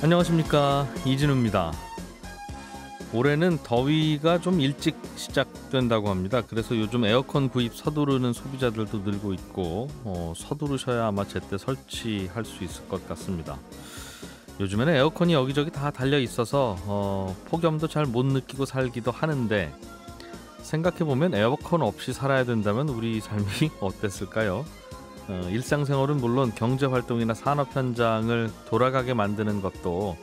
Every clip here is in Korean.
안녕하십니까, 이진우입니다. 올해는 더위가 좀 일찍 시작된다고 합니다. 그래서 요즘 에어컨 구입 서두르는 소비자들도 늘고 있고 서두르셔야 아마 제때 설치할 수 있을 것 같습니다. 요즘에는 에어컨이 여기저기 다 달려 있어서 폭염도 잘 못 느끼고 살기도 하는데, 생각해보면 에어컨 없이 살아야 된다면 우리 삶이 어땠을까요? 일상생활은 물론 경제활동이나 산업 현장을 돌아가게 만드는 것도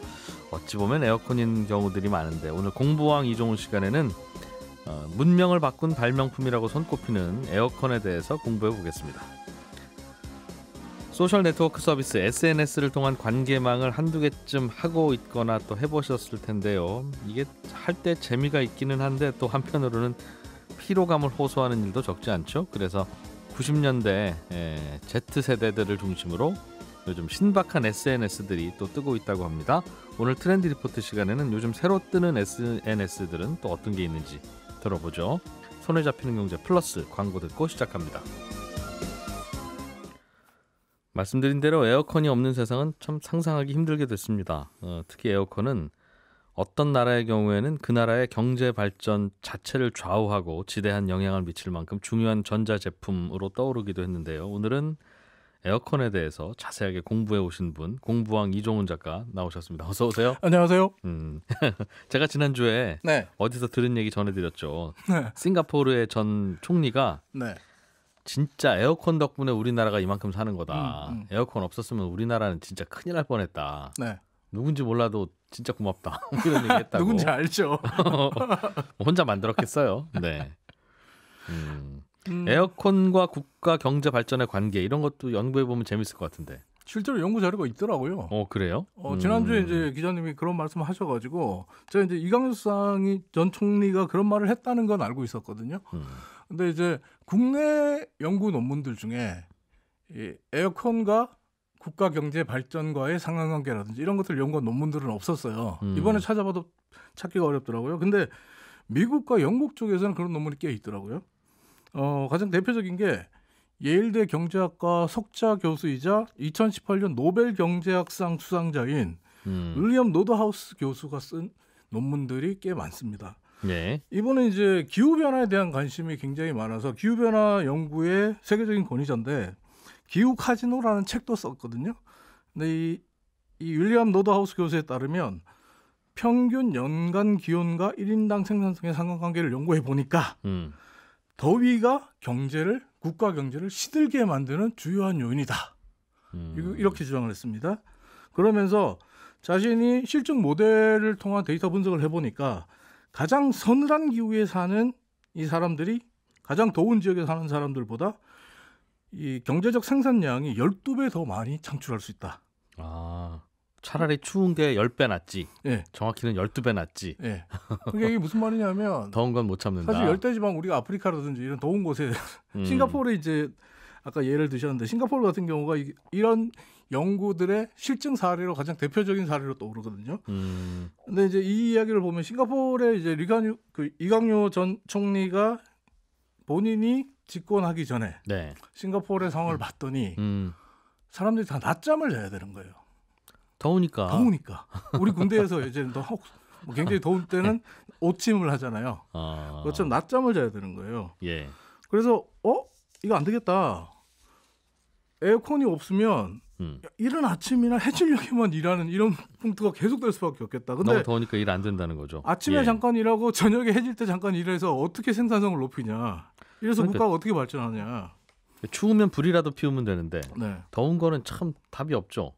어찌 보면 에어컨인 경우들이 많은데, 오늘 공부왕 이종훈 시간에는 문명을 바꾼 발명품이라고 손꼽히는 에어컨에 대해서 공부해 보겠습니다. 소셜 네트워크 서비스 SNS를 통한 관계망을 한두 개쯤 하고 있거나 또 해보셨을 텐데요. 이게 할 때 재미가 있기는 한데 또 한편으로는 피로감을 호소하는 일도 적지 않죠. 그래서 90년대 Z세대들을 중심으로 요즘 신박한 SNS들이 또 뜨고 있다고 합니다. 오늘 트렌드 리포트 시간에는 요즘 새로 뜨는 SNS들은 또 어떤 게 있는지 들어보죠. 손에 잡히는 경제 플러스 광고 듣고 시작합니다. 말씀드린 대로 에어컨이 없는 세상은 참 상상하기 힘들게 됐습니다. 특히 에어컨은 어떤 나라의 경우에는 그 나라의 경제 발전 자체를 좌우하고 지대한 영향을 미칠 만큼 중요한 전자제품으로 떠오르기도 했는데요. 오늘은 에어컨에 대해서 자세하게 공부해 오신 분, 공부왕 이종훈 작가 나오셨습니다. 어서 오세요. 안녕하세요. 제가 지난주에 어디서 들은 얘기 전해드렸죠. 싱가포르의 전 총리가 진짜 에어컨 덕분에 우리나라가 이만큼 사는 거다. 에어컨 없었으면 우리나라는 진짜 큰일 날 뻔했다. 누군지 몰라도 진짜 고맙다. 이런 얘기 했다고. 누군지 알죠. 혼자 만들었겠어요. 네. 에어컨과 국가 경제 발전의 관계, 이런 것도 연구해 보면 재밌을 것 같은데. 실제로 연구 자료가 있더라고요. 그래요? 지난주에 이제 기자님이 그런 말씀을 하셔가지고 제가 이제 이광수 수상이 전 총리가 그런 말을 했다는 건 알고 있었거든요. 근데 이제 국내 연구 논문들 중에 이 에어컨과 국가 경제 발전과의 상관관계라든지 이런 것들 연구한 논문들은 없었어요. 이번에 찾아봐도 찾기가 어렵더라고요. 근데 미국과 영국 쪽에서는 그런 논문이 꽤 있더라고요. 가장 대표적인 게 예일대 경제학과 석좌 교수이자 2018년 노벨 경제학상 수상자인 윌리엄 노드하우스 교수가 쓴 논문들이 꽤 많습니다. 네. 이번에 이제 기후변화에 대한 관심이 굉장히 많아서 기후변화 연구의 세계적인 권위자인데 기후 카지노라는 책도 썼거든요. 근데 이 윌리엄 노드하우스 교수에 따르면 평균 연간 기온과 1인당 생산성의 상관관계를 연구해 보니까 더위가 국가 경제를 시들게 만드는 주요한 요인이다. 이렇게 주장을 했습니다. 그러면서 자신이 실증 모델을 통한 데이터 분석을 해보니까 가장 서늘한 기후에 사는 이 사람들이 가장 더운 지역에 사는 사람들보다 이 경제적 생산량이 12배 더 많이 창출할 수 있다. 차라리 추운 게 10배 낫지. 네. 정확히는 12배 낫지. 네. 그게 이게 무슨 말이냐면 더운 건 못 참는다. 사실 열대지방 우리가 아프리카라든지 이런 더운 곳에 싱가포르에 이제 아까 예를 드셨는데 싱가포르 같은 경우가 이런 연구들의 실증 사례로 가장 대표적인 사례로 떠오르거든요. 근데 이제 이 이야기를 보면 싱가포르의 이제 이광요 전 총리가 본인이 집권하기 전에 싱가포르의 상황을 봤더니 사람들이 다 낮잠을 자야 되는 거예요. 더우니까. 우리 군대에서 이제 굉장히 더울 때는 오침을 하잖아요. 그것처럼 낮잠을 자야 되는 거예요. 예. 그래서 이거 안 되겠다. 에어컨이 없으면 이른 아침이나 해질녘에만 일하는 이런 풍토가 계속될 수밖에 없겠다. 근데 너무 더우니까 일 안 된다는 거죠. 아침에 잠깐 일하고 저녁에 해질 때 잠깐 일해서 어떻게 생산성을 높이냐. 이래서 국가가 어떻게 발전하냐. 추우면 불이라도 피우면 되는데 더운 거는 참 답이 없죠.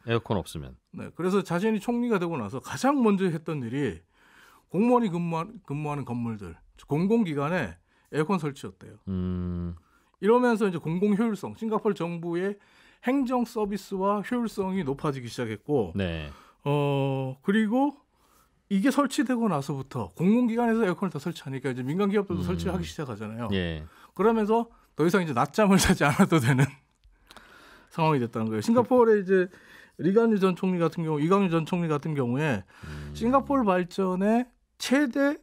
에어컨 없으면. 그래서 자신이 총리가 되고 나서 가장 먼저 했던 일이 공무원이 근무하는 건물들, 공공기관에 에어컨 설치였대요. 이러면서 이제 공공 효율성, 싱가포르 정부의 행정 서비스와 효율성이 높아지기 시작했고, 그리고 이게 설치되고 나서부터 공공기관에서 에어컨을 다 설치하니까 이제 민간 기업들도 설치하기 시작하잖아요. 그러면서 더 이상 이제 낮잠을 자지 않아도 되는 상황이 됐다는 거예요. 싱가포르의 이제 이광유 전 총리 같은 경우에 싱가포르 발전의 최대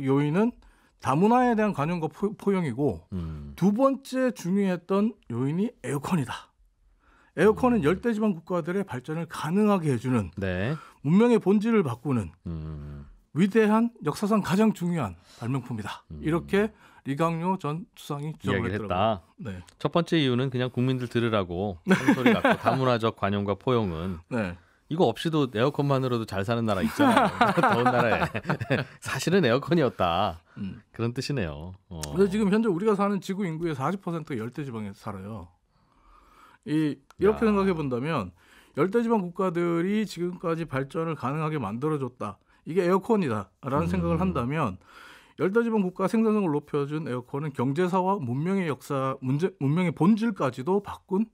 요인은 다문화에 대한 관용과 포용이고 두 번째 중요했던 요인이 에어컨이다. 에어컨은 열대지방 국가들의 발전을 가능하게 해주는 네. 문명의 본질을 바꾸는 위대한 역사상 가장 중요한 발명품이다. 이렇게 리강요 전 수상이 주장을 이야기를 했더라고요. 했다. 네. 첫 번째 이유는 그냥 국민들 들으라고 소리 같고 다문화적 관용과 포용은 네. 이거 없이도 에어컨만으로도 잘 사는 나라 있잖아요. 더운 나라에. 사실은 에어컨이었다. 그런 뜻이네요. 근데 지금 현재 우리가 사는 지구 인구의 40%가 열대지방에 살아요. 이렇게 생각해 본다면 열대지방 국가들이 지금까지 발전을 가능하게 만들어줬다. 이게 에어컨이다라는 생각을 한다면 열대지방 국가 생산성을 높여준 에어컨은 경제사와 문명의 역사, 문명의 본질까지도 바꾼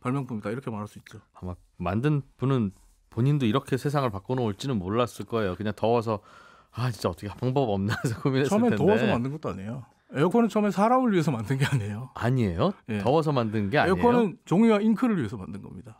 발명품이다. 이렇게 말할 수 있죠. 아마 만든 분은 본인도 이렇게 세상을 바꿔놓을지는 몰랐을 거예요. 그냥 더워서 진짜 어떻게 방법 없나 해서 고민했을 처음에 텐데. 더워서 만든 것도 아니에요. 에어컨은 처음에 사람을 위해서 만든 게 아니에요. 아니에요? 예. 더워서 만든 게 아니에요? 에어컨은 종이와 잉크를 위해서 만든 겁니다.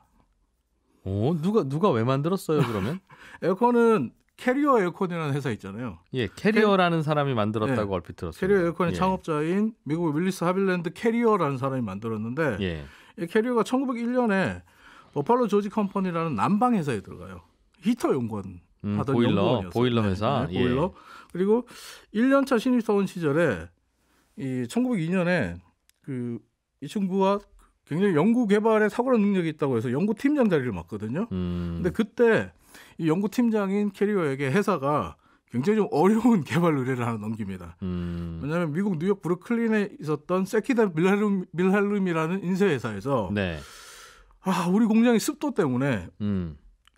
누가 왜 만들었어요 그러면? 에어컨은 캐리어 에어컨이라는 회사 있잖아요. 예, 캐리어라는 사람이 만들었다고 얼핏 들었어요. 캐리어 에어컨의 예. 창업자인 미국 윌리스 하빌랜드 캐리어라는 사람이 만들었는데 예. 이 캐리어가 1901년에 버팔로 조지 컴퍼니라는 난방 회사에 들어가요. 히터 연구원 하던 연구원이었어요. 보일러 회사. 네, 보일러. 그리고 1년차 신입사원 시절에 이 1902년에 이 친구가 굉장히 연구 개발에 탁월한 능력이 있다고 해서 연구팀장 자리를 맡거든요. 근데 그때 이 연구팀장인 캐리어에게 회사가 굉장히 좀 어려운 개발 의뢰를 하나 넘깁니다. 왜냐하면 미국 뉴욕 브루클린에 있었던 세키다 밀헬름이라는 인쇄 회사에서 네. 우리 공장의 습도 때문에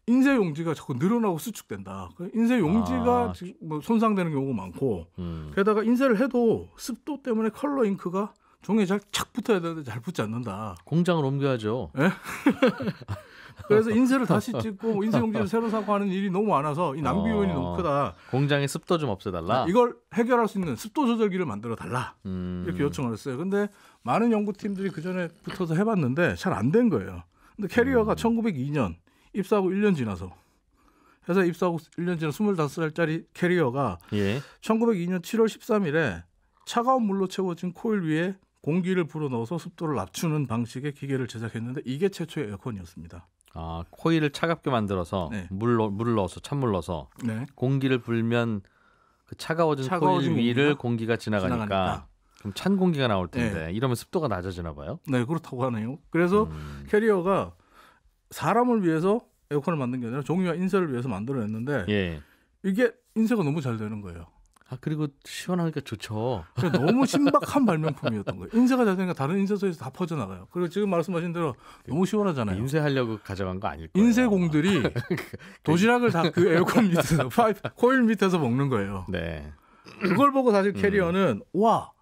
인쇄 용지가 자꾸 늘어나고 수축된다. 인쇄 용지가 뭐 손상되는 경우가 많고 게다가 인쇄를 해도 습도 때문에 컬러 잉크가 종이에 착 붙어야 되는데 잘 붙지 않는다. 공장을 옮겨야죠. 네? 그래서 인쇄를 다시 찍고 인쇄 용지를 새로 사고 하는 일이 너무 많아서 이 낭비 요인이 너무 크다. 공장의 습도 좀 없애달라. 이걸 해결할 수 있는 습도 조절기를 만들어 달라. 이렇게 요청을 했어요. 근데 많은 연구팀들이 그 전에 붙어서 해봤는데 잘 안 된 거예요. 근데 캐리어가 1902년 입사하고 1년 지나서 회사 입사하고 1년 지나 25살짜리 캐리어가 1902년 7월 13일에 차가운 물로 채워진 코일 위에 공기를 불어넣어서 습도를 낮추는 방식의 기계를 제작했는데 이게 최초의 에어컨이었습니다. 코일을 차갑게 만들어서 네. 물을 넣어서 찬물 넣어서 네. 공기를 불면 그 차가워진 코일 위를 공기가 지나가니까 그럼 찬 공기가 나올 텐데 네. 이러면 습도가 낮아지나 봐요. 네, 그렇다고 하네요. 그래서 캐리어가 사람을 위해서 에어컨을 만든 게 아니라 종이와 인쇄를 위해서 만들어냈는데 이게 인쇄가 너무 잘 되는 거예요. 그리고 시원하니까 좋죠. 너무 신박한 발명품이었던 거예요. 인쇄가 잘 되니까 다른 인쇄소에서 다 퍼져나가요. 그리고 지금 말씀하신 대로 너무 시원하잖아요. 인쇄하려고 가져간 거 아닐 거예요. 인쇄공들이 도시락을 다 그 에어컨 밑에서 코일 밑에서 먹는 거예요. 네. 그걸 보고 사실 캐리어는 와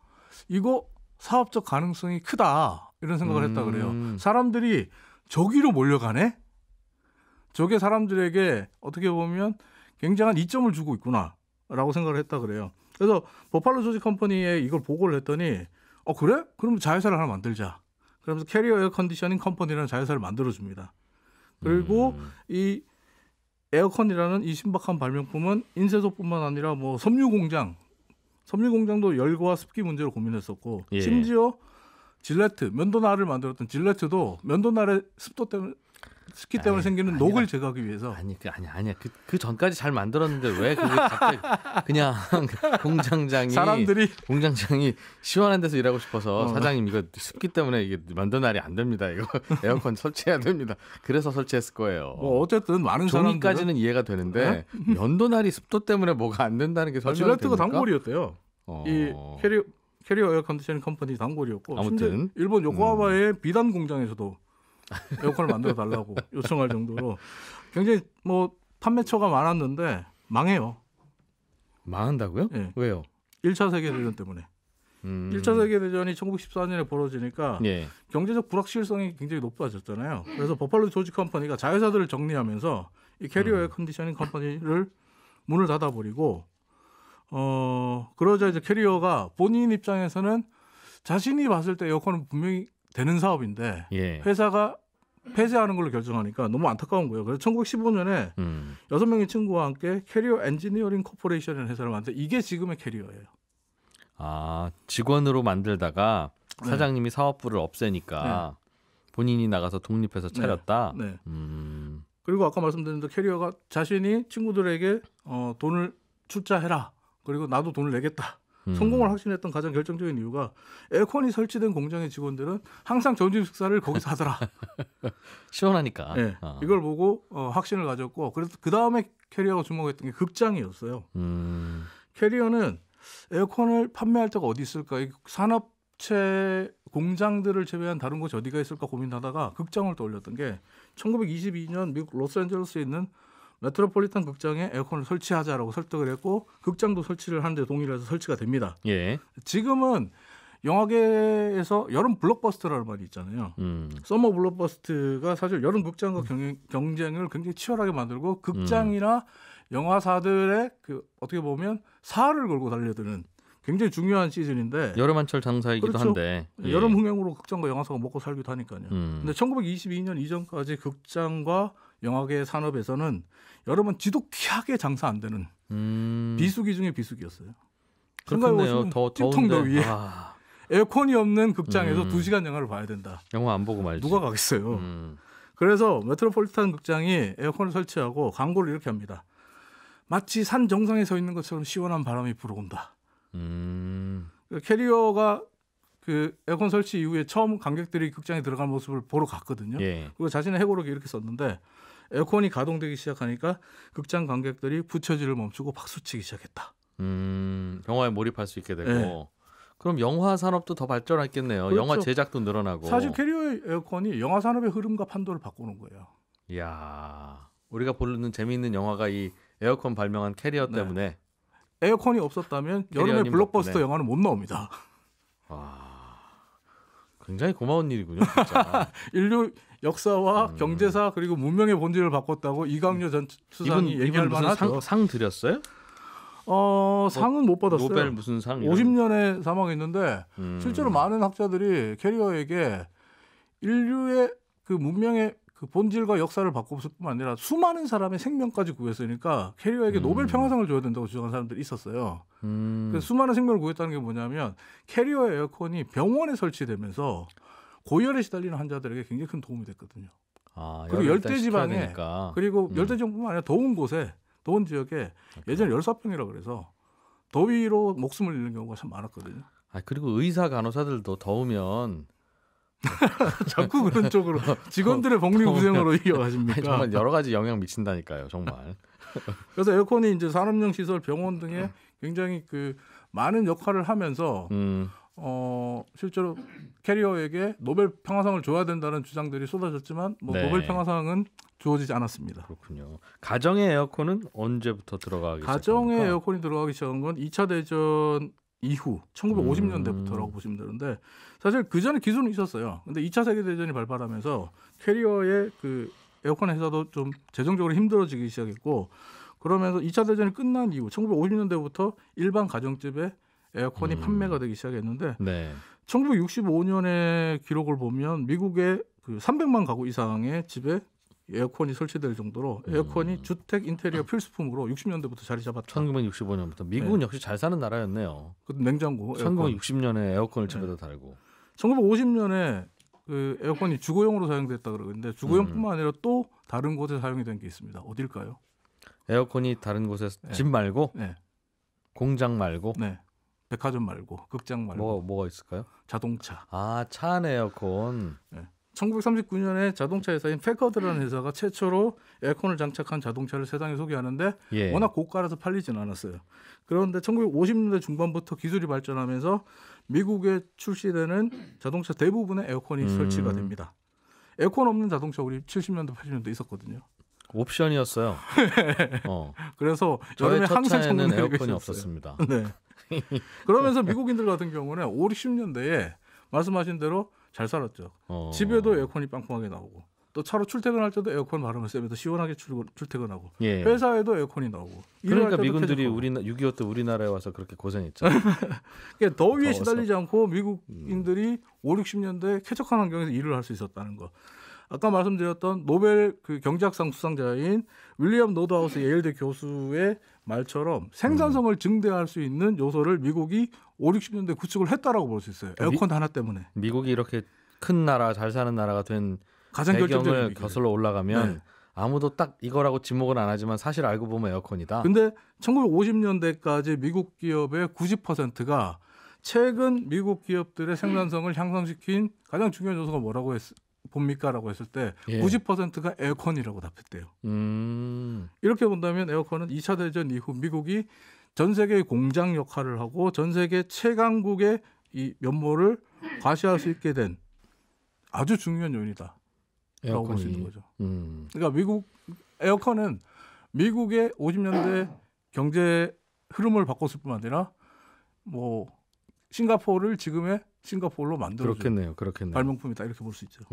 이거 사업적 가능성이 크다 이런 생각을 했다 그래요. 사람들이 저기로 몰려가네. 저게 사람들에게 어떻게 보면 굉장한 이점을 주고 있구나라고 생각을 했다 그래요. 그래서 버팔로 조지 컴퍼니에 이걸 보고를 했더니 그래? 그럼 자회사를 하나 만들자. 그러면서 캐리어 에어 컨디셔닝 컴퍼니라는 자회사를 만들어줍니다. 그리고 이 에어컨이라는 이 신박한 발명품은 인쇄소뿐만 아니라 뭐 섬유공장도 열과 습기 문제로 고민했었고 심지어 질레트, 면도날을 만들었던 질레트도 면도날의 습도 때문에 습기 때문에 생기는 녹을 제거하기 위해서 아니야. 그 전까지 잘 만들었는데 왜 그게 갑자기 그냥 공장장이 시원한 데서 일하고 싶어서 사장님 이거 습기 때문에 이게 면도날이 안 됩니다. 이거 에어컨 설치해야 됩니다. 그래서 설치했을 거예요. 어쨌든 많은 사람들은 종이까지는 이해가 되는데 면도날이 습도 때문에 뭐가 안 된다는 게 설명이 됩니까? 질레트가 단골이었대요. 이 캐리어 에어 컨디셔닝 컴퍼니 단골이었고 아무튼 일본 요코하마의 비단 공장에서도 에어컨을 만들어 달라고 요청할 정도로 굉장히 뭐 판매처가 많았는데 망해요. 망한다고요? 네. 왜요? 1차 세계대전 때문에. 1차 세계대전이 1914년에 벌어지니까 경제적 불확실성이 굉장히 높아졌잖아요. 그래서 버팔로 조지 컴퍼니가 자회사들을 정리하면서 이 캐리어 에어 컨디셔닝 컴퍼니를 문을 닫아버리고 그러자 이제 캐리어가 본인 입장에서는 자신이 봤을 때 에어컨은 분명히 되는 사업인데 회사가 폐쇄하는 걸로 결정하니까 너무 안타까운 거예요. 그래서 1915년에 6명의 친구와 함께 캐리어 엔지니어링 코퍼레이션이라는 회사를 만드는데 이게 지금의 캐리어예요. 직원으로 만들다가 사장님이 사업부를 없애니까 본인이 나가서 독립해서 차렸다. 네. 그리고 아까 말씀드린 대로 캐리어가 자신이 친구들에게 돈을 출자해라. 그리고 나도 돈을 내겠다. 성공을 확신했던 가장 결정적인 이유가 에어컨이 설치된 공장의 직원들은 항상 점심 식사를 거기서 하더라. 시원하니까. 네. 이걸 보고 확신을 가졌고 그래서 그 다음에 캐리어가 주목했던 게 극장이었어요. 캐리어는 에어컨을 판매할 데가 어디 있을까? 이 산업체 공장들을 제외한 다른 곳이 어디가 있을까 고민하다가 극장을 떠올렸던 게 1922년 미국 로스앤젤레스에 있는 메트로폴리탄 극장에 에어컨을 설치하자라고 설득을 했고 극장도 설치를 하는데 동의를 해서 설치가 됩니다. 예. 지금은 영화계에서 여름 블록버스터라는 말이 있잖아요. 서머 블록버스터가 사실 여름 극장과 경쟁을 굉장히 치열하게 만들고 극장이나 영화사들의 그 어떻게 보면 사활을 걸고 달려드는 굉장히 중요한 시즌인데 여름 한철 장사이기도 그렇죠. 한데 여름 흥행으로 극장과 영화사가 먹고 살기도 하니까요. 근데 1922년 이전까지 극장과 영화계 산업에서는 여름은 지독하게 장사 안 되는 비수기 중에 비수기였어요. 그렇네요. 더 찜통 더운데. 더위에 에어컨이 없는 극장에서 2시간 영화를 봐야 된다. 영화 안 보고 말지. 누가 가겠어요. 그래서 메트로폴리탄 극장이 에어컨을 설치하고 광고를 이렇게 합니다. 마치 산 정상에 서 있는 것처럼 시원한 바람이 불어온다. 캐리어가 그 에어컨 설치 이후에 처음 관객들이 극장에 들어간 모습을 보러 갔거든요. 예. 그리고 자신의 해고록에 이렇게 썼는데 에어컨이 가동되기 시작하니까 극장 관객들이 부처질을 멈추고 박수치기 시작했다. 영화에 몰입할 수 있게 되고 네. 그럼 영화 산업도 더 발전했겠네요. 그렇죠. 영화 제작도 늘어나고. 사실 캐리어의 에어컨이 영화 산업의 흐름과 판도를 바꾸는 거예요. 이야, 우리가 보는 재미있는 영화가 이 에어컨 발명한 캐리어 때문에 에어컨이 없었다면 여름에 캐리어님 블록버스터 덕분에. 영화는 못 나옵니다. 굉장히 고마운 일이군요. 진짜. 인류 역사와 경제사 그리고 문명의 본질을 바꿨다고 이강료 전 수상이 얘기할 무슨 만하죠. 상 드렸어요? 상은 못 받았어요. 노벨 무슨 상? 이런. 50년에 사망했는데 실제로 많은 학자들이 캐리어에게 인류의 그 문명의 그 본질과 역사를 바꿨을 뿐만 아니라 수많은 사람의 생명까지 구했으니까 캐리어에게 노벨 평화상을 줘야 된다고 주장한 사람들이 있었어요. 그래서 수많은 생명을 구했다는 게 뭐냐면 캐리어 에어컨이 병원에 설치되면서 고열에 시달리는 환자들에게 굉장히 큰 도움이 됐거든요. 그리고 열대 지방에 그리고 열대 지방뿐만 아니라 더운 곳에 더운 지역에 예전에 열사병이라 그래서 더위로 목숨을 잃는 경우가 참 많았거든요. 그리고 의사 간호사들도 더우면 자꾸 그런 쪽으로 직원들의 복리후생으로 이어가십니까? 정말 여러 가지 영향 미친다니까요, 정말. 그래서 에어컨이 이제 산업용 시설, 병원 등에 굉장히 그 많은 역할을 하면서 실제로 캐리어에게 노벨 평화상을 줘야 된다는 주장들이 쏟아졌지만 네. 노벨 평화상은 주어지지 않았습니다. 그렇군요. 가정의 에어컨은 언제부터 들어가기 시작합니까? 가정의 에어컨이 들어가기 시작한 건 2차 대전 이후 1950년대부터라고 보시면 되는데 사실 그 전에 기술은 있었어요. 근데 2차 세계 대전이 발발하면서 캐리어의 그 에어컨 회사도 좀 재정적으로 힘들어지기 시작했고 그러면서 2차 대전이 끝난 이후 1950년대부터 일반 가정집에 에어컨이 판매가 되기 시작했는데 네. 1965년의 기록을 보면 미국의 그 300만 가구 이상의 집에 에어컨이 설치될 정도로 에어컨이 주택 인테리어 필수품으로 60년대부터 자리 잡았다. 1965년부터 미국은 역시 잘 사는 나라였네요. 그 냉장고. 에어컨. 1960년에 에어컨을 집에다 달고. 1950년에 그 에어컨이 주거용으로 사용됐다 그러는데 주거용뿐만 아니라 또 다른 곳에 사용이 된 게 있습니다. 어딜까요? 에어컨이 다른 곳에 집 말고 네. 공장 말고 네. 백화점 말고 극장 말고 뭐가 있을까요? 자동차. 차 안에 에어컨. 네. 1939년에 자동차 회사인 패커드라는 회사가 최초로 에어컨을 장착한 자동차를 세상에 소개하는데 예. 워낙 고가라서 팔리지는 않았어요. 그런데 1950년대 중반부터 기술이 발전하면서 미국에 출시되는 자동차 대부분에 에어컨이 설치가 됩니다. 에어컨 없는 자동차 우리 70년대 80년대 있었거든요. 옵션이었어요. 그래서 저의 여름에 첫 항상 차에는 청소를 에어컨이 했었어요. 없었습니다. 네. 그러면서 미국인들 같은 경우는 5, 60년대에 말씀하신 대로 잘 살았죠. 집에도 에어컨이 빵빵하게 나오고 또 차로 출퇴근할 때도 에어컨 바람을 쐬면서 시원하게 출퇴근하고 예. 회사에도 에어컨이 나오고 그러니까 미군들이 6.25 때 우리나라에 와서 그렇게 고생했죠. 그러니까 더위에 더워서. 시달리지 않고 미국인들이 5, 60년대에 쾌적한 환경에서 일을 할 수 있었다는 거. 아까 말씀드렸던 노벨 그 경제학상 수상자인 윌리엄 노드하우스 예일대 교수의 말처럼 생산성을 증대할 수 있는 요소를 미국이 5, 60년대 구축을 했다라고 볼 수 있어요. 에어컨 하나 때문에. 미국이 이렇게 큰 나라, 잘 사는 나라가 된 가장 결정적인 배경을 위기를. 거슬러 올라가면 네. 아무도 딱 이거라고 지목은 안 하지만 사실 알고 보면 에어컨이다. 근데 1950년대까지 미국 기업의 90%가 최근 미국 기업들의 생산성을 향상시킨 가장 중요한 요소가 뭐라고 봅니까라고 했을 때 예. 90%가 에어컨이라고 답했대요. 이렇게 본다면 에어컨은 2차 대전 이후 미국이 전 세계의 공장 역할을 하고 전 세계 최강국의 이 면모를 과시할 수 있게 된 아주 중요한 요인이다. 라고 볼 수 있는 거죠. 그러니까 미국 에어컨은 미국의 50년대 경제 흐름을 바꿨을 뿐만 아니라 뭐 싱가포르를 지금의 싱가포르로 만들어준 그렇겠네요. 발명품이다 이렇게 볼 수 있죠.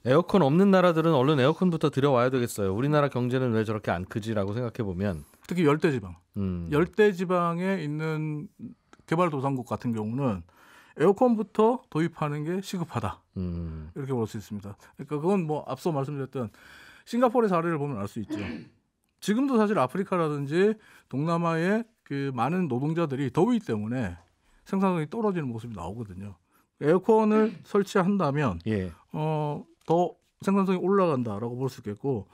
에어컨 없는 나라들은 얼른 에어컨부터 들여와야 되겠어요. 우리나라 경제는 왜 저렇게 안 크지라고 생각해 보면 특히 열대지방, 음. 열대지방에 있는 개발도상국 같은 경우는 에어컨부터 도입하는 게 시급하다. 이렇게 볼 수 있습니다. 그러니까 그건 뭐 앞서 말씀드렸던 싱가포르의 사례를 보면 알 수 있죠. 지금도 사실 아프리카라든지 동남아의 그 많은 노동자들이 더위 때문에 생산성이 떨어지는 모습이 나오거든요. 에어컨을 설치한다면 예. 더 생산성이 올라간다라고 볼 수 있겠고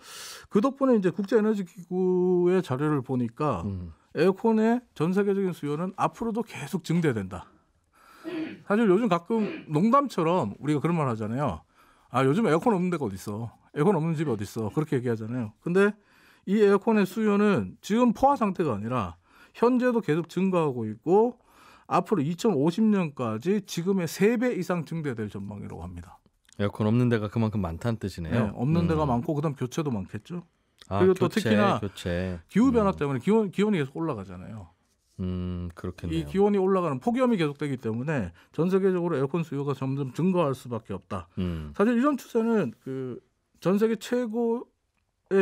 그 덕분에 이제 국제에너지기구의 자료를 보니까 에어컨의 전 세계적인 수요는 앞으로도 계속 증대된다. 사실 요즘 가끔 농담처럼 우리가 그런 말 하잖아요. 아 요즘 에어컨 없는 데가 어디 있어? 에어컨 없는 집이 어디 있어? 그렇게 얘기하잖아요. 근데 이 에어컨의 수요는 지금 포화 상태가 아니라 현재도 계속 증가하고 있고 앞으로 2050년까지 지금의 3배 이상 증대될 전망이라고 합니다. 에어컨 없는 데가 그만큼 많다는 뜻이네요. 네, 없는 데가 많고 그다음 교체도 많겠죠. 아, 그리고 또 교체, 특히나 교체. 기후 변화 때문에 기온이 계속 올라가잖아요. 그렇겠네요. 이 기온이 올라가는 폭염이 계속되기 때문에 전 세계적으로 에어컨 수요가 점점 증가할 수밖에 없다. 사실 이런 추세는 그 전 세계 최고의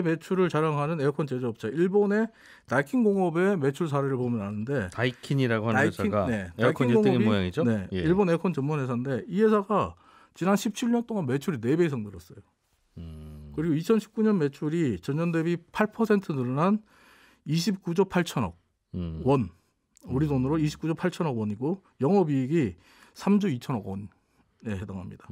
매출을 자랑하는 에어컨 제조업체 일본의 다이킨 공업의 매출 사례를 보면 아는데 다이킨이라고 하는 회사가 네, 에어컨 다이킨 1등인 공업이, 모양이죠. 네, 예. 일본 에어컨 전문 회사인데 이 회사가 지난 17년 동안 매출이 4배 이상 늘었어요. 그리고 2019년 매출이 전년 대비 8% 늘어난 29조 8천억 원. 우리 돈으로 29조 8천억 원이고 영업이익이 3조 2천억 원에 해당합니다.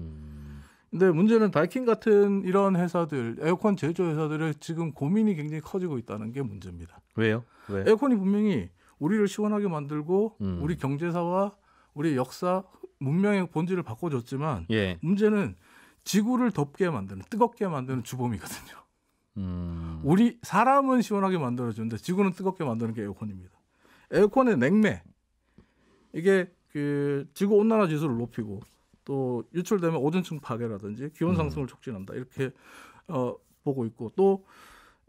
근데 문제는 다이킨 같은 이런 회사들, 에어컨 제조 회사들의 지금 고민이 굉장히 커지고 있다는 게 문제입니다. 왜요? 왜? 에어컨이 분명히 우리를 시원하게 만들고 우리 경제사와 우리 역사, 문명의 본질을 바꿔줬지만 예. 문제는 지구를 덥게 만드는, 뜨겁게 만드는 주범이거든요. 우리 사람은 시원하게 만들어주는데 지구는 뜨겁게 만드는 게 에어컨입니다. 에어컨의 냉매 이게 그 지구 온난화 지수를 높이고 또 유출되면 오존층 파괴라든지 기온 상승을 촉진한다 이렇게 보고 있고 또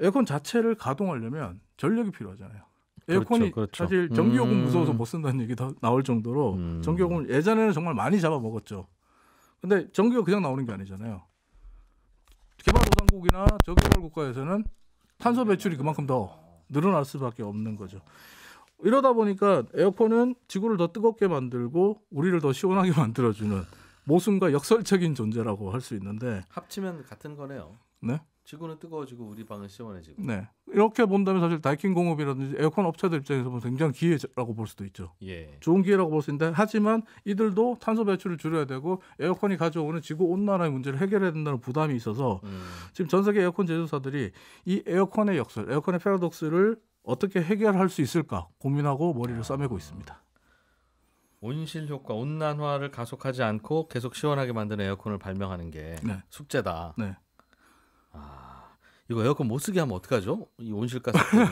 에어컨 자체를 가동하려면 전력이 필요하잖아요. 에어컨이 그렇죠. 사실 전기요금 무서워서 못 쓴다는 얘기도 나올 정도로 전기요금을 예전에는 정말 많이 잡아먹었죠. 근데 전기가 그냥 나오는 게 아니잖아요. 개발도상국이나 저개발 국가에서는 탄소 배출이 그만큼 더 늘어날 수밖에 없는 거죠. 이러다 보니까 에어컨은 지구를 더 뜨겁게 만들고 우리를 더 시원하게 만들어주는 모순과 역설적인 존재라고 할 수 있는데 합치면 같은 거네요. 네? 지구는 뜨거워지고 우리 방은 시원해지고. 네. 이렇게 본다면 사실 다이킨 공업이라든지 에어컨 업체들 입장에서 보면 굉장히 기회라고 볼 수도 있죠. 예. 좋은 기회라고 볼 수 있는데 하지만 이들도 탄소 배출을 줄여야 되고 에어컨이 가져오는 지구 온난화의 문제를 해결해야 된다는 부담이 있어서 지금 전 세계 에어컨 제조사들이 이 에어컨의 역설, 에어컨의 패러독스를 어떻게 해결할 수 있을까 고민하고 머리를 싸매고 있습니다. 온실 효과, 온난화를 가속하지 않고 계속 시원하게 만드는 에어컨을 발명하는 게 네. 숙제다. 네. 이거 에어컨 못 쓰게 하면 어떡하죠? 이 온실가스 때문에.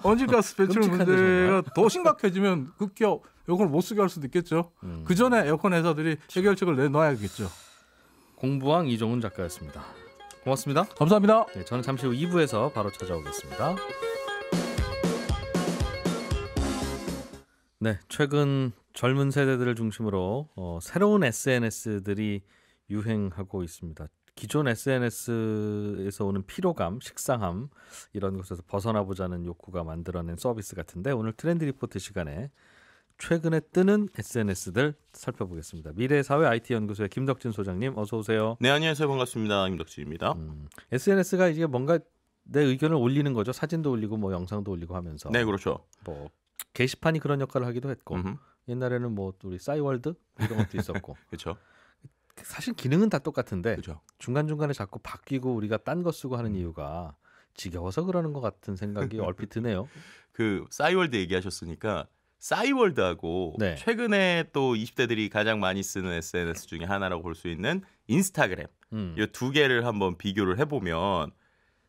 온실가스 배출 끔찍한데, 문제가 더 심각해지면 급기야 에어컨을 못 쓰게 할 수도 있겠죠. 그 전에 에어컨 회사들이 해결책을 내놔야겠죠. 공부왕 이종훈 작가였습니다. 고맙습니다. 감사합니다. 네, 저는 잠시 후 2부에서 바로 찾아오겠습니다. 네, 최근 젊은 세대들을 중심으로 새로운 SNS들이 유행하고 있습니다. 기존 SNS에서 오는 피로감, 식상함 이런 것에서 벗어나 보자는 욕구가 만들어낸 서비스 같은데 오늘 트렌드 리포트 시간에 최근에 뜨는 SNS들 살펴보겠습니다. 미래사회 IT연구소의 김덕진 소장님 어서 오세요. 네, 안녕하세요. 반갑습니다. 김덕진입니다. SNS가 이게 뭔가 내 의견을 올리는 거죠. 사진도 올리고 뭐 영상도 올리고 하면서. 네, 그렇죠. 뭐 게시판이 그런 역할을 하기도 했고 옛날에는 뭐 우리 싸이월드 이런 것도 있었고 그렇죠. 사실 기능은 다 똑같은데 그죠? 중간중간에 자꾸 바뀌고 우리가 딴 거 쓰고 하는 이유가 지겨워서 그러는 것 같은 생각이 얼핏 드네요. 그 싸이월드 얘기하셨으니까 싸이월드하고 네. 최근에 또 20대들이 가장 많이 쓰는 SNS 중에 하나라고 볼 수 있는 인스타그램. 이 두 개를 한번 비교를 해보면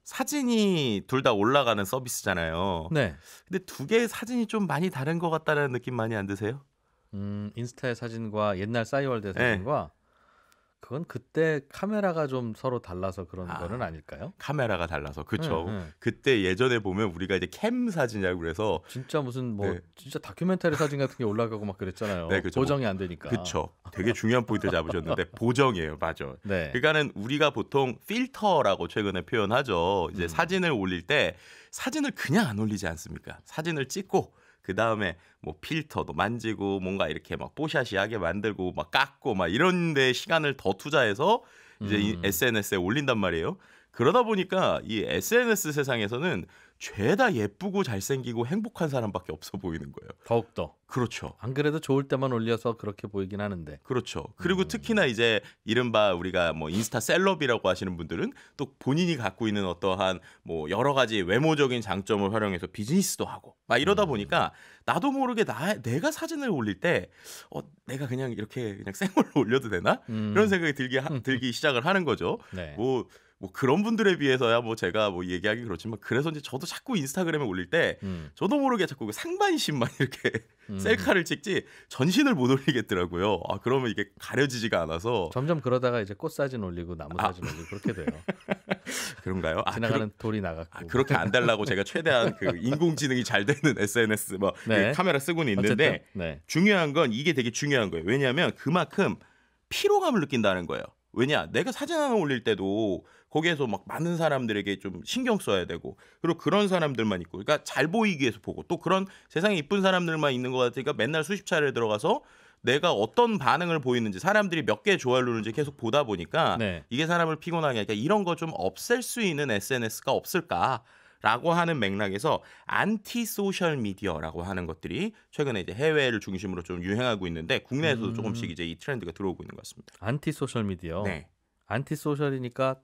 사진이 둘 다 올라가는 서비스잖아요. 네. 근데 두 개의 사진이 좀 많이 다른 것 같다는 느낌 많이 안 드세요? 인스타의 사진과 옛날 싸이월드의 네. 사진과 그건 그때 카메라가 좀 서로 달라서 그런 아. 거는 아닐까요? 카메라가 달라서 그렇죠. 네, 네. 그때 예전에 보면 우리가 이제 캠 사진이라고 그래서 진짜 무슨 뭐 네. 진짜 다큐멘터리 사진 같은 게 올라가고 막 그랬잖아요. 네, 그죠. 보정이 안 되니까. 그렇죠. 되게 중요한 포인트 잡으셨는데 보정이에요, 맞아. 네. 그러니까는 우리가 보통 필터라고 최근에 표현하죠. 이제 사진을 올릴 때 사진을 그냥 안 올리지 않습니까? 사진을 찍고 그 다음에 뭐 필터도 만지고 뭔가 이렇게 막 뽀샤시하게 만들고 막 깎고 막 이런데 시간을 더 투자해서 이제 이 SNS에 올린단 말이에요. 그러다 보니까 이 SNS 세상에서는 죄다 예쁘고 잘생기고 행복한 사람밖에 없어 보이는 거예요. 더욱더. 그렇죠. 안 그래도 좋을 때만 올려서 그렇게 보이긴 하는데. 그렇죠. 그리고 특히나 이제 이른바 우리가 뭐 인스타 셀럽이라고 하시는 분들은 또 본인이 갖고 있는 어떠한 뭐 여러 가지 외모적인 장점을 활용해서 비즈니스도 하고 막 이러다 보니까 나도 모르게 내가 사진을 올릴 때 내가 그냥 이렇게 그냥 생얼로 올려도 되나? 이런 생각이 들기 시작을 하는 거죠. 네. 뭐 그런 분들에 비해서야 뭐 제가 뭐 얘기하기 그렇지만 그래서 이제 저도 자꾸 인스타그램에 올릴 때 저도 모르게 자꾸 그 상반신만 이렇게 셀카를 찍지 전신을 못 올리겠더라고요. 그러면 이게 가려지지가 않아서 점점 그러다가 이제 꽃 사진 올리고 나무 사진 올리고 그렇게 돼요. 그런가요? 지나가는 돌이 나갔고. 그렇게 안 달라고 제가 최대한 그 인공지능이 잘 되는 SNS 뭐 네. 그 카메라 쓰고는 있는데 어쨌든, 네. 중요한 건 이게 되게 중요한 거예요. 왜냐하면 그만큼 피로감을 느낀다는 거예요. 왜냐? 내가 사진 하나 올릴 때도 거기에서 막 많은 사람들에게 좀 신경 써야 되고 그리고 그런 사람들만 있고 그러니까 잘 보이기 위해서 보고 또 그런 세상에 이쁜 사람들만 있는 것 같으니까 맨날 수십 차례 들어가서 내가 어떤 반응을 보이는지 사람들이 몇 개의 좋아요를 누르는지 계속 보다 보니까 네. 이게 사람을 피곤하게 하니까 이런 거 좀 없앨 수 있는 SNS가 없을까? 라고 하는 맥락에서 안티 소셜 미디어라고 하는 것들이 최근에 이제 해외를 중심으로 좀 유행하고 있는데 국내에서도 조금씩 이제 이 트렌드가 들어오고 있는 것 같습니다. 안티 소셜 미디어. 네. 안티 소셜이니까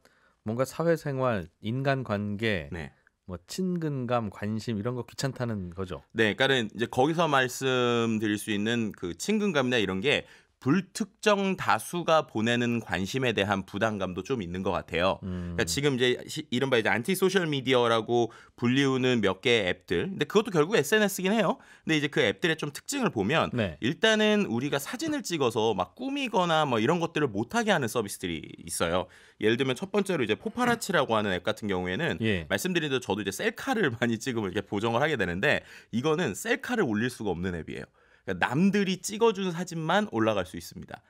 뭔가 사회생활, 인간관계, 네. 뭐 친근감, 관심 이런 거 귀찮다는 거죠. 네, 그러니까는 이제 거기서 말씀드릴 수 있는 그 친근감이나 이런 게 불특정 다수가 보내는 관심에 대한 부담감도 좀 있는 것 같아요. 그러니까 지금 이제 이른바 이제 안티 소셜 미디어라고 불리우는 몇 개의 앱들, 근데 그것도 결국 SNS긴 해요. 근데 이제 그 앱들의 좀 특징을 보면 네. 일단은 우리가 사진을 찍어서 막 꾸미거나 뭐 이런 것들을 못하게 하는 서비스들이 있어요. 예를 들면 첫 번째로 이제 포파라치라고 하는 앱 같은 경우에는 예. 말씀드린 대로 저도 이제 셀카를 많이 찍으면 이렇게 보정을 하게 되는데 이거는 셀카를 올릴 수가 없는 앱이에요. 그러니까 남들이 찍어준 사진만 올라갈 수 있습니다.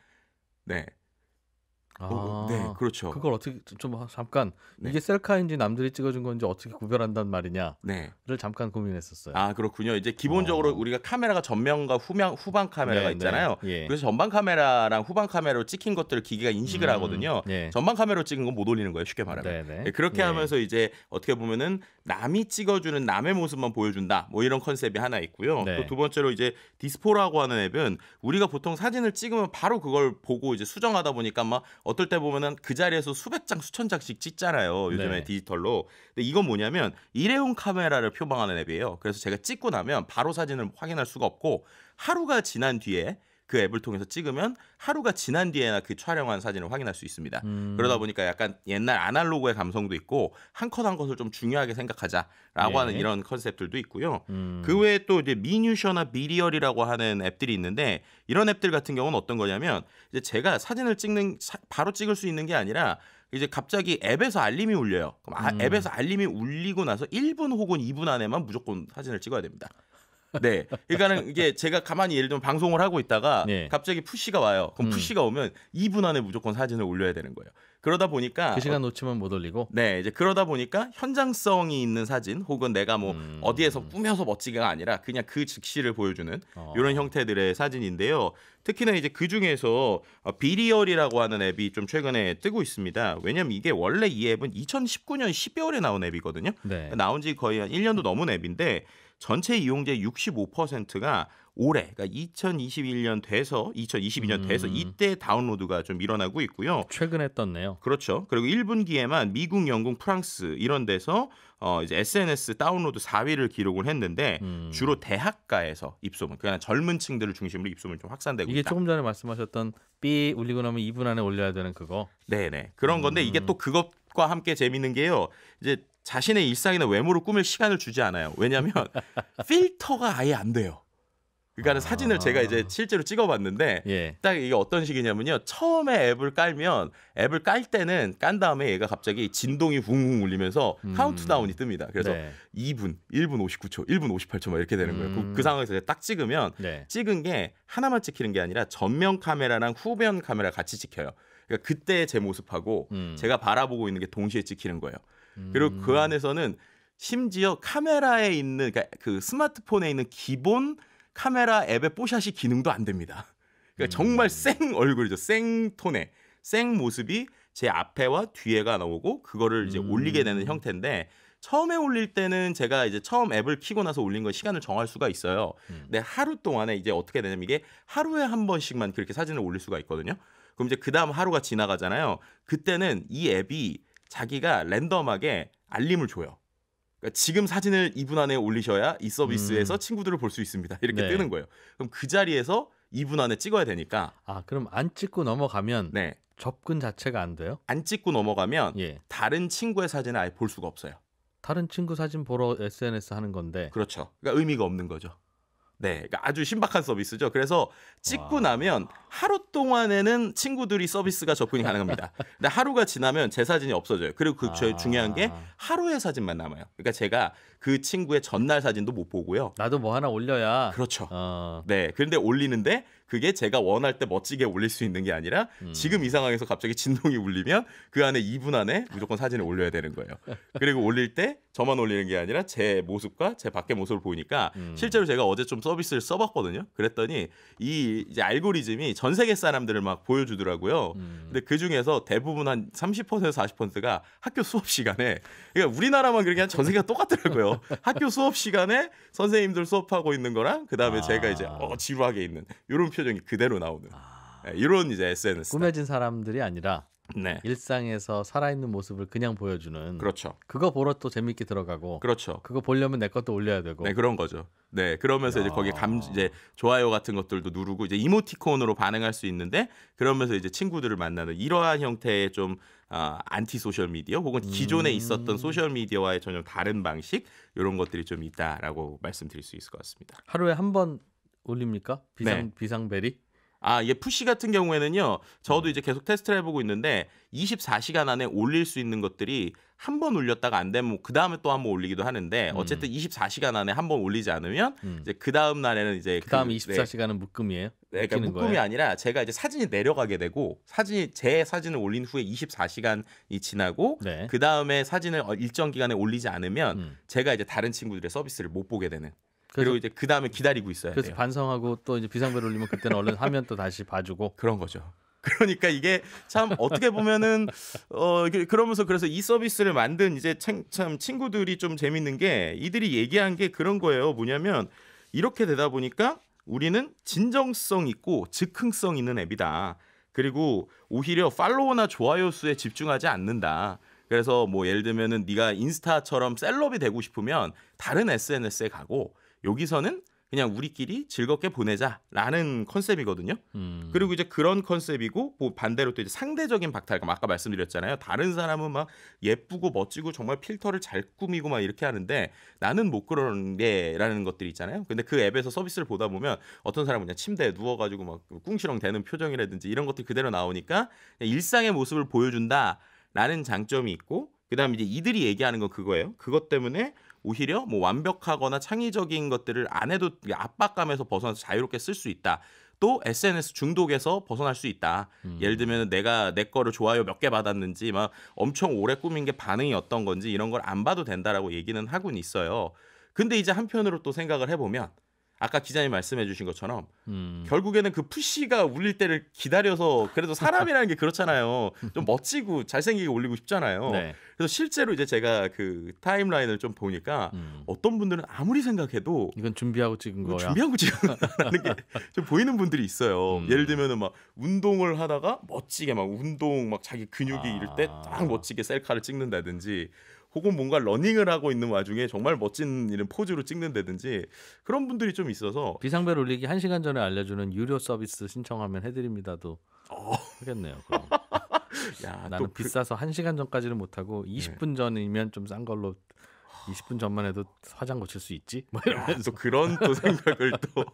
네. 네, 그렇죠. 그걸 어떻게 좀 잠깐 네. 이게 셀카인지 남들이 찍어준 건지 어떻게 구별한단 말이냐를 네. 잠깐 고민했었어요. 그렇군요. 이제 기본적으로 우리가 카메라가 전면과 후방 카메라가 네, 있잖아요. 네. 예. 그래서 전방 카메라랑 후방 카메라로 찍힌 것들을 기기가 인식을 하거든요. 예. 전방 카메라로 찍은 건 못 올리는 거예요. 쉽게 말하면. 네, 네. 네, 그렇게 예. 하면서 이제 어떻게 보면은 남이 찍어주는 남의 모습만 보여준다. 뭐 이런 컨셉이 하나 있고요. 네. 또 두 번째로 이제 디스포라고 하는 앱은 우리가 보통 사진을 찍으면 바로 그걸 보고 이제 수정하다 보니까 막 어떨 때 보면은 그 자리에서 수백 장, 수천 장씩 찍잖아요. 요즘에 네. 디지털로. 근데 이건 뭐냐면 일회용 카메라를 표방하는 앱이에요. 그래서 제가 찍고 나면 바로 사진을 확인할 수가 없고 하루가 지난 뒤에 그 앱을 통해서 찍으면 하루가 지난 뒤에나 그 촬영한 사진을 확인할 수 있습니다. 그러다 보니까 약간 옛날 아날로그의 감성도 있고 한 컷 한 컷을 좀 중요하게 생각하자라고 예. 하는 이런 컨셉들도 있고요. 그 외에 또 이제 미뉴셔나 미리얼이라고 하는 앱들이 있는데 이런 앱들 같은 경우는 어떤 거냐면 이제 제가 사진을 바로 찍을 수 있는 게 아니라 이제 갑자기 앱에서 알림이 울려요. 그럼 앱에서 알림이 울리고 나서 1분 혹은 2분 안에만 무조건 사진을 찍어야 됩니다. 네. 그러니까는 이게 제가 가만히 예를 들면 방송을 하고 있다가 네. 갑자기 푸시가 와요. 그럼 푸시가 오면 2분 안에 무조건 사진을 올려야 되는 거예요. 그러다 보니까 그 시간 놓치면 못 올리고. 네, 이제 그러다 보니까 현장성이 있는 사진 혹은 내가 뭐 어디에서 꾸며서 멋지게가 아니라 그냥 그 즉시를 보여주는 이런 형태들의 사진인데요. 특히나 이제 그 중에서 비리얼이라고 하는 앱이 좀 최근에 뜨고 있습니다. 왜냐면 이게 원래 이 앱은 2019년 12월에 나온 앱이거든요. 네. 나온 지 거의 한 1년도 넘은 앱인데 전체 이용자의 65%가 올해 그러니까 2021년 돼서 2022년 돼서 이때 다운로드가 좀 일어나고 있고요. 최근에 떴네요. 그렇죠. 그리고 1분기에만 미국, 영국, 프랑스 이런 데서 이제 SNS 다운로드 4위를 기록을 했는데 주로 대학가에서 입소문, 그러니까 젊은 층들을 중심으로 입소문이 좀 확산되고 이게 있다. 조금 전에 말씀하셨던 삐 울리고 나면 2분 안에 올려야 되는 그거. 네네. 그런 건데 이게 또 그것과 함께 재밌는 게요. 이제 자신의 일상이나 외모를 꾸밀 시간을 주지 않아요. 왜냐하면 필터가 아예 안 돼요. 그러니까 사진을 제가 이제 실제로 찍어봤는데 예. 딱 이게 어떤 식이냐면요. 처음에 앱을 깔 때는 깐 다음에 얘가 갑자기 진동이 붕붕 울리면서 카운트다운이 뜹니다. 그래서 네. 2분, 1분 59초, 1분 58초 막 이렇게 되는 거예요. 그 상황에서 딱 찍으면 네. 찍은 게 하나만 찍히는 게 아니라 전면 카메라랑 후면 카메라 같이 찍혀요. 그러니까 그때 제 모습하고 제가 바라보고 있는 게 동시에 찍히는 거예요. 그리고 그 안에서는 심지어 카메라에 있는 그러니까 그 스마트폰에 있는 기본 카메라 앱의 뽀샷이 기능도 안 됩니다. 그러니까 정말 생 얼굴이죠. 생톤에 생 모습이 제 앞에와 뒤에가 나오고 그거를 이제 올리게 되는 형태인데 처음에 올릴 때는 제가 이제 처음 앱을 켜고 나서 올린 거 시간을 정할 수가 있어요. 근데 하루 동안에 이제 어떻게 되냐면 이게 하루에 한 번씩만 그렇게 사진을 올릴 수가 있거든요. 그럼 이제 그 다음 하루가 지나가잖아요. 그때는 이 앱이 자기가 랜덤하게 알림을 줘요. 그러니까 지금 사진을 2분 안에 올리셔야 이 서비스에서 친구들을 볼 수 있습니다. 이렇게 네. 뜨는 거예요. 그럼 그 자리에서 2분 안에 찍어야 되니까 그럼 안 찍고 넘어가면 네. 접근 자체가 안 돼요? 안 찍고 넘어가면 예. 다른 친구의 사진을 아예 볼 수가 없어요. 다른 친구 사진 보러 SNS 하는 건데. 그렇죠. 그러니까 의미가 없는 거죠. 네, 그러니까 아주 신박한 서비스죠. 그래서 찍고 나면 하루 동안에는 친구들이 서비스가 접근이 가능합니다. 근데 하루가 지나면 제 사진이 없어져요. 그리고 그 중요한 게 하루의 사진만 남아요. 그러니까 제가 그 친구의 전날 사진도 못 보고요. 나도 뭐 하나 올려야. 그렇죠. 네, 그런데 올리는데 그게 제가 원할 때 멋지게 올릴 수 있는 게 아니라 지금 이 상황에서 갑자기 진동이 울리면 그 안에 2분 안에 무조건 사진을 올려야 되는 거예요. 그리고 올릴 때 저만 올리는 게 아니라 제 모습과 제 밖의 모습을 보이니까 실제로 제가 어제 좀 서비스를 써봤거든요. 그랬더니 이 이제 알고리즘이 전 세계 사람들을 막 보여주더라고요. 근데 그 중에서 대부분 한 30%에서 40%가 학교 수업 시간에, 그러니까 우리나라만 그렇게 한 전 세계가 똑같더라고요. 학교 수업 시간에 선생님들 수업하고 있는 거랑 그 다음에 제가 이제 지루하게 있는 이런 표정이 그대로 나오는 이런 이제 SNS. 꾸며진 사람들이 아니라 네. 일상에서 살아있는 모습을 그냥 보여주는. 그렇죠. 그거 보러 또 재밌게 들어가고. 그렇죠. 그거 보려면 내 것도 올려야 되고. 네, 그런 거죠. 네, 그러면서 이제 거기에 이제 좋아요 같은 것들도 누르고 이제 이모티콘으로 반응할 수 있는데 그러면서 이제 친구들을 만나는 이러한 형태의 좀 안티 소셜 미디어 혹은 기존에 있었던 소셜 미디어와의 전혀 다른 방식 이런 것들이 좀 있다라고 말씀드릴 수 있을 것 같습니다. 하루에 한 번 올립니까? 네. 비상벨이? 이게 푸시 같은 경우에는요. 저도 이제 계속 테스트를 해보고 있는데 24시간 안에 올릴 수 있는 것들이 한 번 올렸다가 안 되면 그 다음에 또 한 번 올리기도 하는데 어쨌든 24시간 안에 한 번 올리지 않으면 이제 그 다음 날에는 이제 그 다음 24시간은 묶음이에요? 네, 그러니까 묶음이 거예요? 아니라 제가 이제 사진이 내려가게 되고 제 사진을 올린 후에 24시간이 지나고 네. 그 다음에 사진을 일정 기간에 올리지 않으면 제가 이제 다른 친구들의 서비스를 못 보게 되는. 그리고 이제 그 다음에 기다리고 있어야 그래서 돼요. 반성하고 또 이제 비상벨 울리면 그때는 얼른 화면 또 다시 봐주고. 그런 거죠. 그러니까 이게 참 어떻게 보면은 그러면서 그래서 이 서비스를 만든 이제 참 친구들이 좀 재밌는 게 이들이 얘기한 게 그런 거예요. 뭐냐면 이렇게 되다 보니까 우리는 진정성 있고 즉흥성 있는 앱이다. 그리고 오히려 팔로워나 좋아요 수에 집중하지 않는다. 그래서 뭐 예를 들면은 네가 인스타처럼 셀럽이 되고 싶으면 다른 SNS에 가고 여기서는 그냥 우리끼리 즐겁게 보내자라는 컨셉이거든요. 그리고 이제 그런 컨셉이고 뭐 반대로 또 이제 상대적인 박탈감, 아까 말씀드렸잖아요. 다른 사람은 막 예쁘고 멋지고 정말 필터를 잘 꾸미고 막 이렇게 하는데 나는 못 그러는 게라는 것들이 있잖아요. 근데 그 앱에서 서비스를 보다 보면 어떤 사람은 그냥 침대에 누워가지고 막 꿍시렁 대는 표정이라든지 이런 것들이 그대로 나오니까 일상의 모습을 보여준다라는 장점이 있고 그다음에 이제 이들이 얘기하는 건 그거예요. 그것 때문에 오히려 뭐 완벽하거나 창의적인 것들을 안 해도 압박감에서 벗어나서 자유롭게 쓸 수 있다. 또 SNS 중독에서 벗어날 수 있다. 예를 들면 내가 내 거를 좋아요 몇 개 받았는지 막 엄청 오래 꾸민 게 반응이 어떤 건지 이런 걸 안 봐도 된다라고 얘기는 하고는 있어요. 근데 이제 한편으로 또 생각을 해보면 아까 기자님 말씀해 주신 것처럼 음. 결국에는 그 푸시가 울릴 때를 기다려서 그래도 사람이라는 게 그렇잖아요. 좀 멋지고 잘생기게 올리고 싶잖아요. 네. 그래서 실제로 이제 제가 그 타임라인을 좀 보니까 음. 어떤 분들은 아무리 생각해도 이건 준비하고 찍은 거야. 준비하고 찍는다는 게 좀 보이는 분들이 있어요. 예를 들면은 막 운동을 하다가 멋지게 막 운동 막 자기 근육이 이럴 때 딱 멋지게 셀카를 찍는다든지 혹은 뭔가 러닝을 하고 있는 와중에 정말 멋진 이런 포즈로 찍는다든지 그런 분들이 좀 있어서 비상벨 울리기 1시간 전에 알려주는 유료 서비스 신청하면 해드립니다도 하겠네요. 그럼. 야, 나는 또 비싸서 1시간 전까지는 못하고 20분 전이면 좀 싼 걸로 20분 전만 해도 화장 고칠 수 있지? 뭐 이러면서 또 그런 또 생각을 또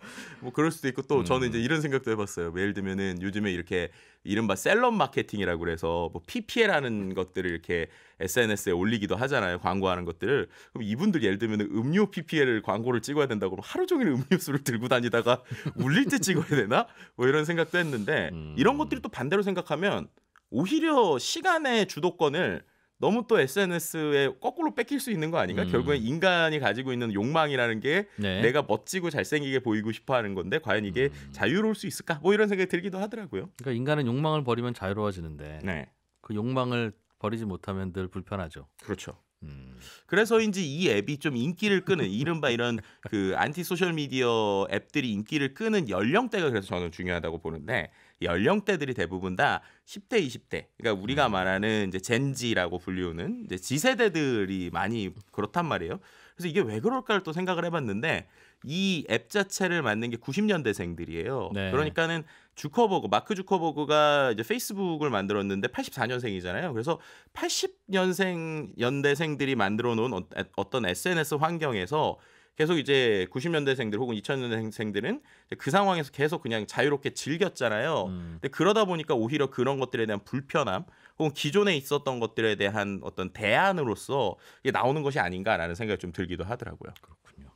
뭐 그럴 수도 있고 또 저는 이제 이런 생각도 해봤어요. 예를 들면은 요즘에 이렇게 이른바 셀럽 마케팅이라고 그래서 뭐 PPL하는 것들을 이렇게 SNS에 올리기도 하잖아요. 광고하는 것들을. 그럼 이분들 예를 들면 음료 PPL 광고를 찍어야 된다고 그러면 하루 종일 음료수를 들고 다니다가 울릴 때 찍어야 되나? 뭐 이런 생각도 했는데 이런 것들이 또 반대로 생각하면 오히려 시간의 주도권을 너무 또 SNS에 거꾸로 뺏길 수 있는 거 아닌가? 결국엔 인간이 가지고 있는 욕망이라는 게 네. 내가 멋지고 잘생기게 보이고 싶어 하는 건데 과연 이게 자유로울 수 있을까? 뭐 이런 생각이 들기도 하더라고요. 그러니까 인간은 욕망을 버리면 자유로워지는데 네. 그 욕망을 버리지 못하면 늘 불편하죠. 그렇죠. 그래서인지 이 앱이 좀 인기를 끄는 이른바 이런 그 안티 소셜 미디어 앱들이 인기를 끄는 연령대가 그래서 저는 중요하다고 보는데 이 연령대들이 대부분 다 10대, 20대. 그러니까 우리가 말하는 이제 젠지라고 불리우는 이제 지세대들이 많이 그렇단 말이에요. 그래서 이게 왜 그럴까를 또 생각을 해봤는데 이 앱 자체를 만든 게 90년대생들이에요. 네. 그러니까는 마크 주커버그가 이제 페이스북을 만들었는데 84년생이잖아요. 그래서 80년대생들이 만들어 놓은 어떤 SNS 환경에서 계속 이제 90년대생들 혹은 2000년대생들은 그 상황에서 계속 그냥 자유롭게 즐겼잖아요. 근데 그러다 보니까 오히려 그런 것들에 대한 불편함 혹은 기존에 있었던 것들에 대한 어떤 대안으로서 이게 나오는 것이 아닌가라는 생각이 좀 들기도 하더라고요. 그렇군요.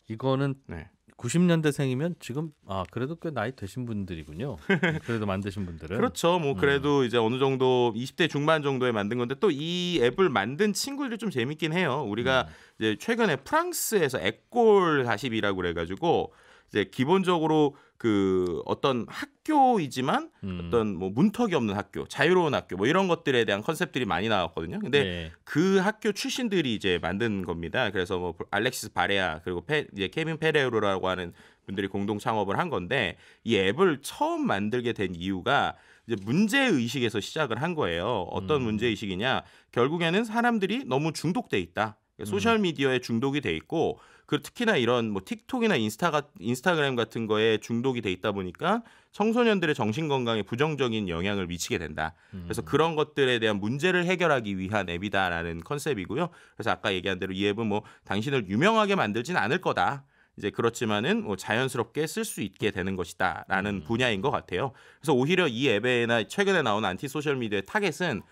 이거는 네. 90년대생이면 지금 그래도 꽤 나이 되신 분들이군요. 그래도 만드신 분들은. 그렇죠. 뭐 그래도 이제 어느 정도 20대 중반 정도에 만든 건데 또 이 앱을 만든 친구들이 좀 재밌긴 해요. 우리가 이제 최근에 프랑스에서 에꼴 40이라고 그래가지고 이제 기본적으로 그 어떤 학교이지만 어떤 뭐 문턱이 없는 학교, 자유로운 학교 뭐 이런 것들에 대한 컨셉들이 많이 나왔거든요. 근데 네. 그 학교 출신들이 이제 만든 겁니다. 그래서 뭐 알렉시스 바레아 그리고 이제 케빈 페레우로라고 하는 분들이 공동 창업을 한 건데 이 앱을 처음 만들게 된 이유가 이제 문제 의식에서 시작을 한 거예요. 어떤 문제 의식이냐? 결국에는 사람들이 너무 중독돼 있다. 소셜 미디어에 중독이 돼 있고 그 특히나 이런 뭐 틱톡이나 인스타그램 같은 거에 중독이 돼 있다 보니까 청소년들의 정신 건강에 부정적인 영향을 미치게 된다. 그래서 그런 것들에 대한 문제를 해결하기 위한 앱이다라는 컨셉이고요. 그래서 아까 얘기한 대로 이 앱은 뭐 당신을 유명하게 만들진 않을 거다. 이제 그렇지만은 뭐 자연스럽게 쓸 수 있게 되는 것이다라는 분야인 것 같아요. 그래서 오히려 이 앱에나 최근에 나온 안티 소셜 미디어의 타겟은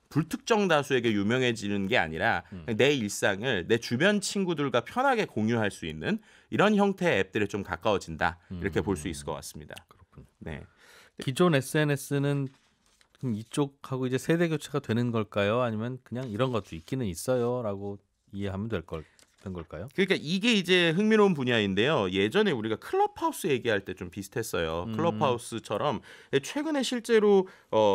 불특정 다수에게 유명해지는 게 아니라 내 일상을 내 주변 친구들과 편하게 공유할 수 있는 이런 형태의 앱들에 좀 가까워진다. 이렇게 볼 수 있을 것 같습니다. 그렇군요. 네. 기존 SNS는 이쪽하고 이제 세대 교체가 되는 걸까요? 아니면 그냥 이런 것도 있기는 있어요라고 이해하면 된 걸까요? 그러니까 이게 이제 흥미로운 분야인데요. 예전에 우리가 클럽하우스 얘기할 때 좀 비슷했어요. 클럽하우스처럼 최근에 실제로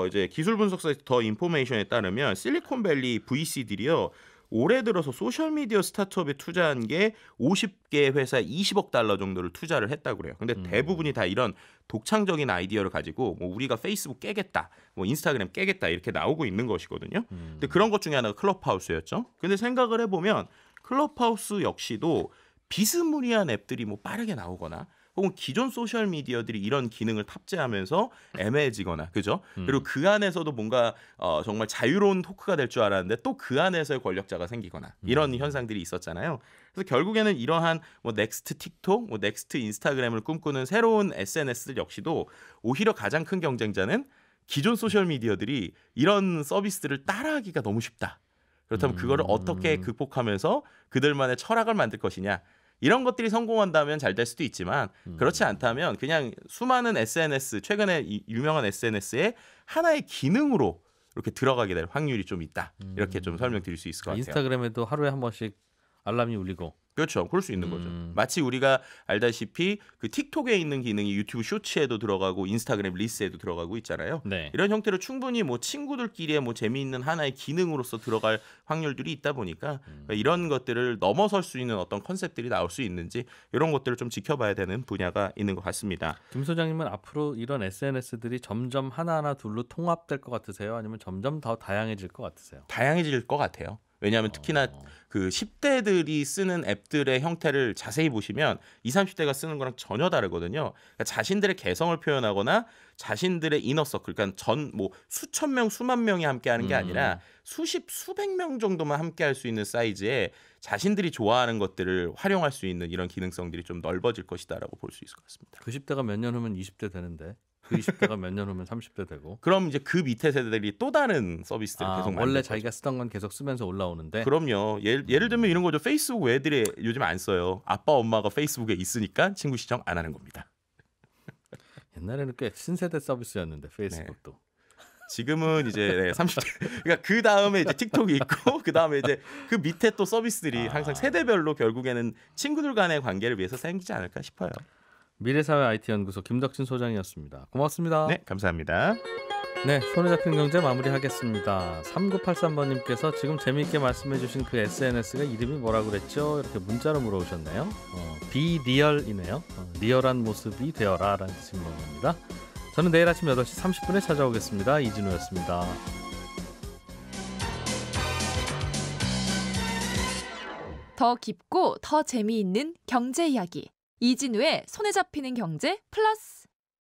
이제 기술 분석 사이트 더 인포메이션에 따르면 실리콘밸리 VC들이요. 올해 들어서 소셜미디어 스타트업에 투자한 게 50개 회사에 20억 달러 정도를 투자를 했다고 그래요. 근데 대부분이 다 이런 독창적인 아이디어를 가지고 뭐 우리가 페이스북 깨겠다, 뭐 인스타그램 깨겠다 이렇게 나오고 있는 것이거든요. 근데 그런 것 중에 하나가 클럽하우스였죠. 근데 생각을 해보면 클럽하우스 역시도 비스무리한 앱들이 뭐 빠르게 나오거나 혹은 기존 소셜 미디어들이 이런 기능을 탑재하면서 애매해지거나 그죠? 그리고 그 안에서도 뭔가 정말 자유로운 토크가 될 줄 알았는데 또 그 안에서의 권력자가 생기거나 이런 현상들이 있었잖아요. 그래서 결국에는 이러한 뭐 넥스트 틱톡, 뭐 넥스트 인스타그램을 꿈꾸는 새로운 SNS들 역시도 오히려 가장 큰 경쟁자는 기존 소셜 미디어들이 이런 서비스들을 따라하기가 너무 쉽다. 그렇다면 그거를 어떻게 극복하면서 그들만의 철학을 만들 것이냐. 이런 것들이 성공한다면 잘 될 수도 있지만 그렇지 않다면 그냥 수많은 SNS, 최근에 유명한 SNS의 하나의 기능으로 이렇게 들어가게 될 확률이 좀 있다. 이렇게 좀 설명드릴 수 있을 것 같아요. 인스타그램에도 하루에 한 번씩 알람이 울리고. 그렇죠. 그럴 수 있는 거죠. 음. 마치 우리가 알다시피 그 틱톡에 있는 기능이 유튜브 쇼츠에도 들어가고 인스타그램 릴스에도 들어가고 있잖아요. 네. 이런 형태로 충분히 뭐 친구들끼리의 뭐 재미있는 하나의 기능으로서 들어갈 확률들이 있다 보니까 이런 것들을 넘어설 수 있는 어떤 컨셉들이 나올 수 있는지 이런 것들을 좀 지켜봐야 되는 분야가 있는 것 같습니다. 김 소장님은 앞으로 이런 SNS들이 점점 하나하나 둘로 통합될 것 같으세요? 아니면 점점 더 다양해질 것 같으세요? 다양해질 것 같아요. 왜냐하면 특히나 그 10대들이 쓰는 앱들의 형태를 자세히 보시면 20, 30대가 쓰는 거랑 전혀 다르거든요. 그러니까 자신들의 개성을 표현하거나 자신들의 이너서클, 그러니까 뭐 수천 명, 수만 명이 함께하는 게 아니라 수십, 수백 명 정도만 함께할 수 있는 사이즈에 자신들이 좋아하는 것들을 활용할 수 있는 이런 기능성들이 좀 넓어질 것이다라고 볼 수 있을 것 같습니다. 그 10대가 몇 년 후면 20대 되는데 그 20대가 몇 년 후면 30대 되고. 그럼 이제 그 밑에 세대들이 또 다른 서비스들을 계속 만들 원래 거죠. 자기가 쓰던 건 계속 쓰면서 올라오는데. 그럼요. 예를 들면 이런 거죠. 페이스북 왜 애들이 요즘 안 써요? 아빠 엄마가 페이스북에 있으니까 친구 시청 안 하는 겁니다. 옛날에는 꽤 신세대 서비스였는데 페이스북도. 지금은 이제 30대. 그러니까 그 다음에 이제 틱톡이 있고 그 다음에 이제 그 밑에 또 서비스들이 항상 세대별로 결국에는 친구들 간의 관계를 위해서 생기지 않을까 싶어요. 미래사회 IT연구소 김덕진 소장이었습니다. 고맙습니다. 네, 감사합니다. 네, 손에 잡힌 경제 마무리하겠습니다. 3983번님께서 지금 재미있게 말씀해주신 그 SNS가 이름이 뭐라고 그랬죠? 이렇게 문자로 물어오셨네요. 비리얼이네요. 리얼한 모습이 되어라 라는 뜻인 겁니다. 저는 내일 아침 8시 30분에 찾아오겠습니다. 이진우였습니다. 더 깊고 더 재미있는 경제 이야기. 이진우의 손에 잡히는 경제 플러스.